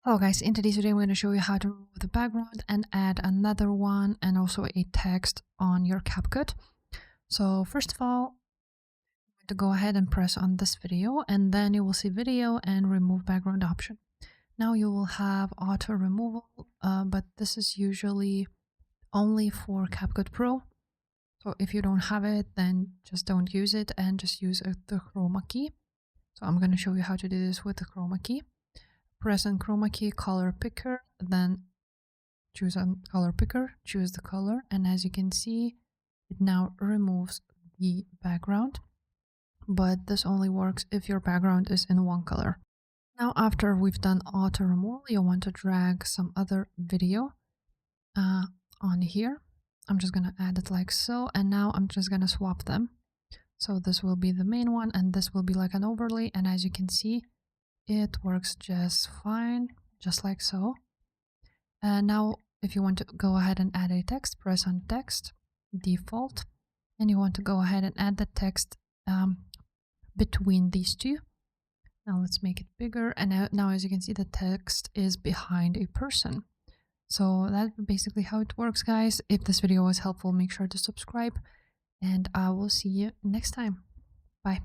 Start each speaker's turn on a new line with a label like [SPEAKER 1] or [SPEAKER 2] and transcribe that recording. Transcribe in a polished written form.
[SPEAKER 1] Hello guys, in today's video I'm going to show you how to remove the background and add another one and also a text on your CapCut. So first of all, I'm going to go ahead and press on this video, and then you will see video and remove background option. Now you will have auto removal, but this is usually only for CapCut Pro. So if you don't have it, then just don't use it and just use the chroma key. So I'm going to show you how to do this with the chroma key. Press on chroma key, color picker, then choose on color picker, choose the color, and as you can see, it now removes the background, but this only works if your background is in one color. Now after we've done auto removal, you'll want to drag some other video on here. I'm just gonna add it like so, and now I'm just gonna swap them. So this will be the main one and this will be like an overlay, and as you can see, it works just fine, just like so. And now if you want to go ahead and add a text, press on text, default, and you want to go ahead and add the text between these two. Now let's make it bigger, and now as you can see, the text is behind a person. So that's basically how it works, guys. If this video was helpful, make sure to subscribe, and I will see you next time. Bye.